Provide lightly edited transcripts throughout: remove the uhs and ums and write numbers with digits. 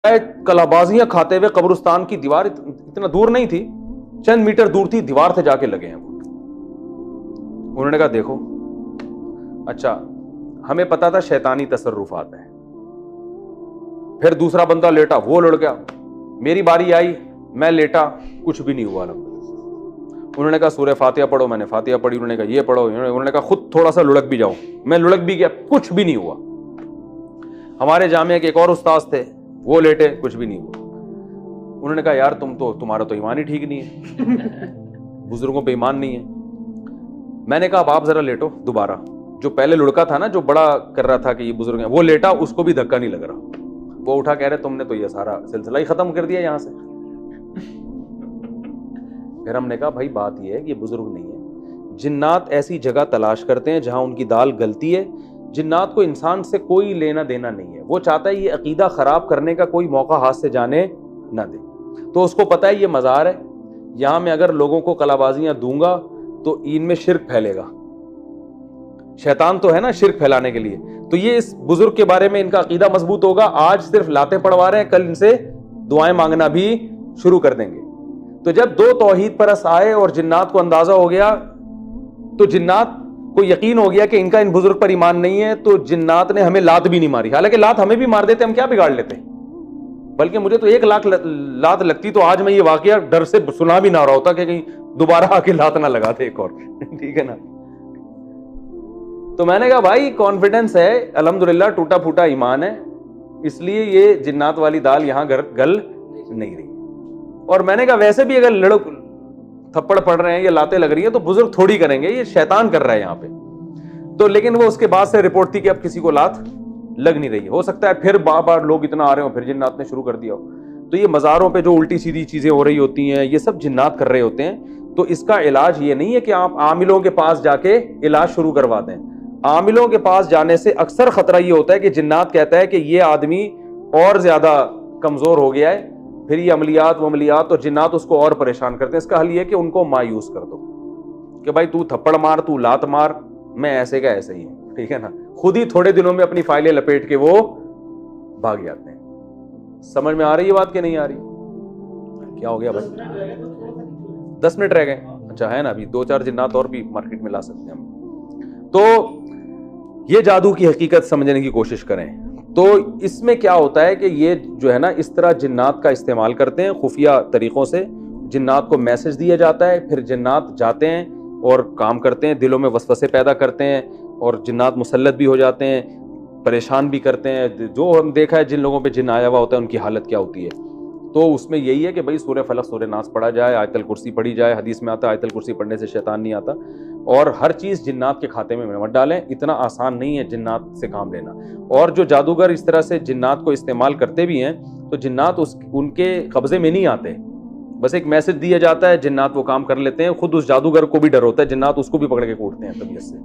کلابازیاں کھاتے ہوئے قبرستان کی دیوار اتنا دور نہیں تھی، چند میٹر دور تھی، دیوار سے جا کے لگے ہیں وہ. انہوں نے کہا دیکھو اچھا ہمیں پتا تھا شیطانی تصرفات ہیں. پھر دوسرا بندہ لیٹا، وہ لڑ گیا. میری باری آئی، میں لیٹا، کچھ بھی نہیں ہوا. انہوں نے کہا سورہ فاتحہ پڑھو، میں نے فاتحہ پڑھی. انہوں نے کہا یہ پڑھو، انہوں نے کہا خود تھوڑا سا لڑک بھی جاؤ، میں لڑک بھی گیا، کچھ بھی نہیں ہوا. ہمارے جامعہ کے ایک اور استاذ تھے، وہ لیٹے، کچھ بھی نہیں ہوا. انہوں نے کہا یار تمہارا تو ایمان ہی ٹھیک نہیں ہے، بزرگوں پہ ایمان نہیں ہے. میں نے کہا اب آپ ذرا لیٹو دوبارہ. جو پہلے لڑکا تھا نا، جو بڑا کر رہا تھا کہ یہ بزرگ ہیں، وہ لیٹا، اس کو بھی دھکا نہیں لگ رہا. وہ اٹھا کہہ رہے تم نے تو یہ سارا سلسلہ ہی ختم کر دیا یہاں سے. پھر ہم نے کہا بھائی بات یہ ہے کہ یہ بزرگ نہیں ہے، جنات ایسی جگہ تلاش کرتے ہیں جہاں ان کی دال گلتی ہے. جنات کو انسان سے کوئی لینا دینا نہیں ہے، وہ چاہتا ہے یہ عقیدہ خراب کرنے کا کوئی موقع ہاتھ سے جانے نہ دے. تو اس کو پتہ ہے یہ مزار ہے، یہاں میں اگر لوگوں کو کلابازیاں دوں گا تو ان میں شرک پھیلے گا. شیطان تو ہے نا شرک پھیلانے کے لیے. تو یہ اس بزرگ کے بارے میں ان کا عقیدہ مضبوط ہوگا. آج صرف لاتیں پڑوا رہے ہیں، کل ان سے دعائیں مانگنا بھی شروع کر دیں گے. تو جب دو توحید پرست آئے اور جنات کو اندازہ ہو گیا، تو جنات کو یقین ہو گیا کہ ان کا ان بزرگ پر ایمان نہیں ہے، تو جنات نے ہمیں لات بھی نہیں ماری. حالانکہ لات ہمیں بھی مار دیتے، ہم کیا بگاڑ لیتے، بلکہ مجھے تو 1,00,000 لات لگتی تو آج میں یہ واقعہ ڈر سے سنا بھی نہ رہا ہوتا کہ کہیں دوبارہ آ کے لات نہ لگا دے ایک اور. ٹھیک ہے نا. تو میں نے کہا بھائی کانفیڈنس ہے، الحمدللہ ٹوٹا پھوٹا ایمان ہے، اس لیے یہ جنات والی دال یہاں گل نہیں رہی. اور میں نے کہا ویسے بھی اگر لڑک تھپڑ پڑ رہے ہیں یا لاتیں لگ رہی ہیں تو بزرگ تھوڑی کریں گے، یہ شیطان کر رہا ہے یہاں پہ. تو لیکن وہ اس کے بعد سے رپورٹ تھی کہ اب کسی کو لات لگ نہیں رہی. ہو سکتا ہے پھر بار بار لوگ اتنا آ رہے ہوں، پھر جنات نے شروع کر دیا ہو. تو یہ مزاروں پہ جو الٹی سیدھی چیزیں ہو رہی ہوتی ہیں، یہ سب جنات کر رہے ہوتے ہیں. تو اس کا علاج یہ نہیں ہے کہ آپ عاملوں کے پاس جا کے علاج شروع کروا دیں. عاملوں کے پاس جانے سے اکثر خطرہ یہ ہوتا ہے کہ جنات کہتا ہے کہ یہ آدمی اور زیادہ کمزور ہو گیا ہے، پھر یہ عملیات تو جنات اس کو اور پریشان کرتے ہیں. اس کا حل یہ ہے کہ ان کو مایوس کر دو کہ بھائی تو تھپڑ مار، تو لات مار، میں ایسے کا ایسے ہی ہوں. ٹھیک ہے نا. خود ہی تھوڑے دنوں میں اپنی فائلیں لپیٹ کے وہ بھاگ جاتے ہیں. سمجھ میں آ رہی ہے بات کہ نہیں آ رہی؟ کیا ہو گیا بھائی؟ 10 منٹ رہ گئے. اچھا ہے نا، ابھی 2-4 جنات اور بھی مارکیٹ میں لا سکتے ہیں ہم. تو یہ جادو کی حقیقت سمجھنے کی کوشش کریں. تو اس میں کیا ہوتا ہے کہ یہ جو ہے نا اس طرح جنات کا استعمال کرتے ہیں خفیہ طریقوں سے. جنات کو میسج دیا جاتا ہے، پھر جنات جاتے ہیں اور کام کرتے ہیں، دلوں میں وسوسے پیدا کرتے ہیں، اور جنات مسلط بھی ہو جاتے ہیں، پریشان بھی کرتے ہیں. جو ہم دیکھا ہے جن لوگوں پہ جن آیا ہوا ہوتا ہے ان کی حالت کیا ہوتی ہے. تو اس میں یہی ہے کہ بھائی سورہ فلق سورہ ناس پڑھا جائے، آیت الکرسی پڑھی جائے. حدیث میں آتا ہے آیت الکرسی پڑھنے سے شیطان نہیں آتا. اور ہر چیز جنات کے کھاتے میں مت ڈالیں، اتنا آسان نہیں ہے جنات سے کام لینا. اور جو جادوگر اس طرح سے جنات کو استعمال کرتے بھی ہیں تو جنات ان کے قبضے میں نہیں آتے، بس ایک میسج دیا جاتا ہے، جنات وہ کام کر لیتے ہیں. خود اس جادوگر کو بھی ڈر ہوتا ہے، جنات اس کو بھی پکڑ کے کوٹتے ہیں طبیعت سے.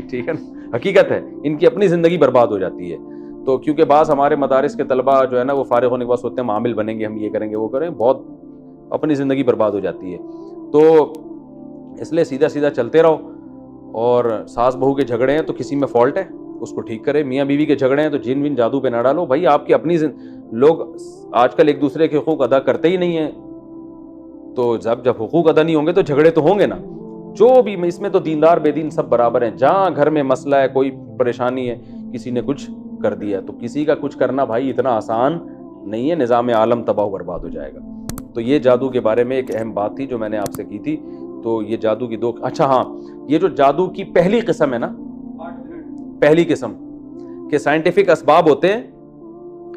ٹھیک ہے نا، حقیقت ہے ان کی اپنی زندگی برباد ہو جاتی ہے. تو کیونکہ بعض ہمارے مدارس کے طلبہ جو ہے نا وہ فارغ ہونے کے بعد سوچتے ہیں ہم عامل بنیں گے، ہم یہ کریں گے وہ کریں، بہت اپنی زندگی برباد ہو جاتی ہے. تو اس لیے سیدھا سیدھا چلتے رہو. اور ساس بہو کے جھگڑے ہیں تو کسی میں فالٹ ہے، اس کو ٹھیک کرے. میاں بیوی کے جھگڑے ہیں تو جن ون جادو پہ نہ ڈالو. بھائی آپ کی اپنی لوگ آج کل ایک دوسرے کے حقوق ادا کرتے ہی نہیں ہیں، تو جب حقوق ادا نہیں ہوں گے تو جھگڑے تو ہوں گے نا. جو بھی اس میں تو دیندار بے دین سب برابر ہیں. جہاں گھر میں مسئلہ ہے، کوئی پریشانی ہے، کسی نے کچھ کر دیا تو کسی کا کچھ کرنا بھائی اتنا آسان نہیں ہے، نظام عالم تباہ و برباد ہو جائے گا. تو یہ جادو کے بارے میں ایک اہم بات تھی جو میں نے آپ سے کی تھی. تو یہ جادو کی اچھا ہاں، یہ جو جادو کی پہلی قسم ہے نا، پہلی قسم کہ سائنٹیفک اسباب ہوتے ہیں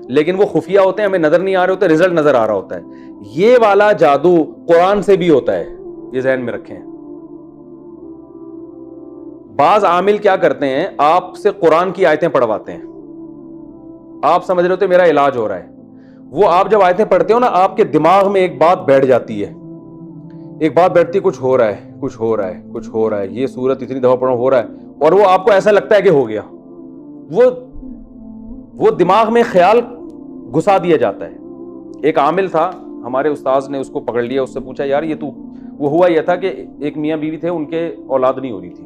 لیکن وہ خفیہ ہوتے ہیں، ہمیں نظر نہیں آ رہے ہوتے، رزلٹ نظر آ رہا ہوتا ہے. یہ والا جادو قرآن سے بھی ہوتا ہے، یہ ذہن میں رکھیں. بعض عامل کیا کرتے ہیں، آپ سے قرآن کی آیتیں پڑھواتے ہیں، آپ سمجھ رہے ہوتے میرا علاج ہو رہا ہے. وہ آپ جب آیتیں پڑھتے ہو نا، آپ کے دماغ میں ایک بات بیٹھ جاتی ہے، ایک بات بیٹھتی ہے، کچھ ہو رہا ہے، کچھ ہو رہا ہے، کچھ ہو رہا ہے، یہ سورت اتنی دفعہ پڑھو ہو رہا ہے، اور وہ آپ کو ایسا لگتا ہے کہ ہو گیا. وہ دماغ میں خیال گھسا دیا جاتا ہے. ایک عامل تھا ہمارے استاذ نے اس کو پکڑ لیا، اس سے پوچھا یار یہ تو وہ ہوا یہ تھا کہ ایک میاں بیوی تھے، ان کے اولاد نہیں ہو رہی تھی،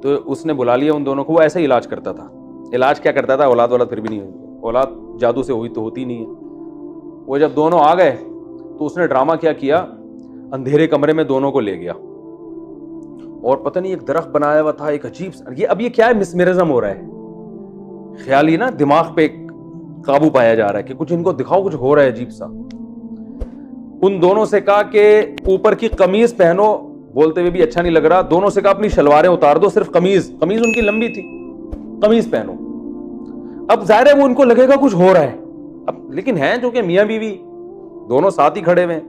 تو اس نے بلا لیا ان دونوں کو. وہ ایسا ہی علاج کرتا تھا. علاج کیا کرتا تھا، اولاد پھر بھی نہیں ہوئی، اولاد جادو سے ہوئی تو ہوتی نہیں ہے. وہ جب دونوں آ گئے تو اس نے ڈرامہ کیا کیا, اندھیرے کمرے میں دونوں کو لے گیا اور پتہ نہیں ایک درخت بنایا ہوا تھا, ایک عجیب سا, اب یہ کیا ہے, مسمرزم ہو رہا ہے, خیالی نا دماغ پہ قابو پایا جا رہا ہے کہ کچھ ان کو دکھاؤ, کچھ ہو رہا ہے عجیب سا. ان دونوں سے کہا کہ اوپر کی قمیض پہنو, بولتے ہوئے بھی اچھا نہیں لگ رہا. دونوں سے کہا اپنی شلواریں اتار دو, صرف قمیض ان کی لمبی تھی, قمیض پہنو. اب ظاہر ہے وہ ان کو لگے گا کچھ ہو رہا ہے, اب لیکن ہیں جو کہ میاں بیوی دونوں ساتھ ہی کھڑے ہوئے.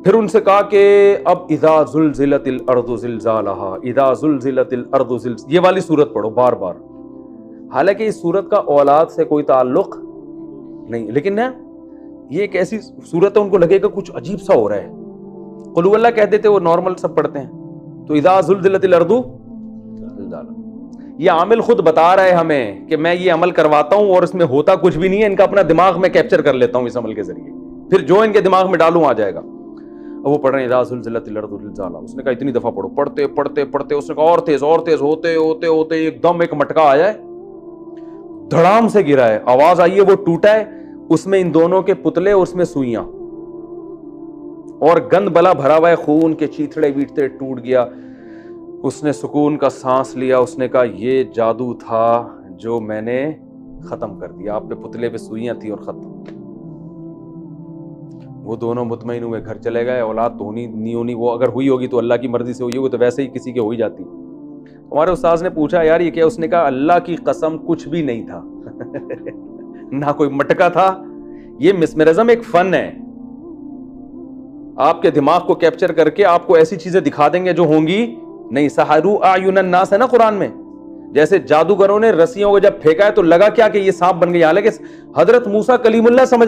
پھر ان سے کہا کہ اب اذا زلزلت الارض زلزالہا, اذا زلزلت الارض یہ والی سورت پڑھو بار بار. حالانکہ اس سورت کا اولاد سے کوئی تعلق نہیں, لیکن نا یہ ایک ایسی سورت ہے ان کو لگے گا کچھ عجیب سا ہو رہا ہے. قل هو اللہ کہتے تھے, وہ نارمل سب پڑھتے ہیں. تو اذا زلزلت الارض زلزالہا, یہ عامل خود بتا رہا ہے ہمیں کہ میں یہ عمل کرواتا ہوں اور اس میں ہوتا کچھ بھی نہیں ہے, ان کا اپنا دماغ میں کیپچر کر لیتا ہوں اس عمل کے ذریعے, پھر جو ان کے دماغ میں ڈالوں آ جائے گا. اب وہ پڑھ رہے ہیں اذا زلزلت الارض زلزالہا. اس نے کہا اتنی دفعہ پڑھو, پڑھتے پڑھتے پڑھتے اس نے کہا اور تیز ہوتے ہوتے ہوتے ایک دم ایک مٹکا آیا ہے, دھڑام سے گرا ہے, آواز آئی ہے, وہ ٹوٹا ہے, اس میں ان دونوں کے پتلے, اس میں سوئیاں اور گند بلا بھرا ہوا ہے, خون کے چیتھڑے ویٹتے, ٹوٹ گیا. اس نے سکون کا سانس لیا, اس نے کہا یہ جادو تھا جو میں نے ختم کر دیا, آپ پہ پتلے پہ سوئیاں تھی اور ختم. وہ دونوں مطمئن ہوئے, گھر چلے گئے. اولاد تو ہونی نہیں ہونی, وہ اگر ہوئی ہوگی تو اللہ کی مرضی سے ہوئی ہوگی, تو ویسے ہی کسی کی ہو ہی جاتی. ہمارے استاذ نے پوچھا یار یہ کیا, اس نے کہا اللہ کی قسم کچھ بھی نہیں تھا نہ کوئی مٹکا تھا. یہ مسمرزم ایک فن ہے, آپ کے دماغ کو کیپچر کر کے آپ کو ایسی چیزیں دکھا دیں گے جو ہوں گی نہیں. سحروا اعین الناس ہے نا قرآن میں, جیسے جادوگروں نے رسیوں کو جب پھینکا ہے تو لگا کیا کہ یہ سانپ بن گئی, حالانکہ حضرت موسیٰ کلیم اللہ سمجھ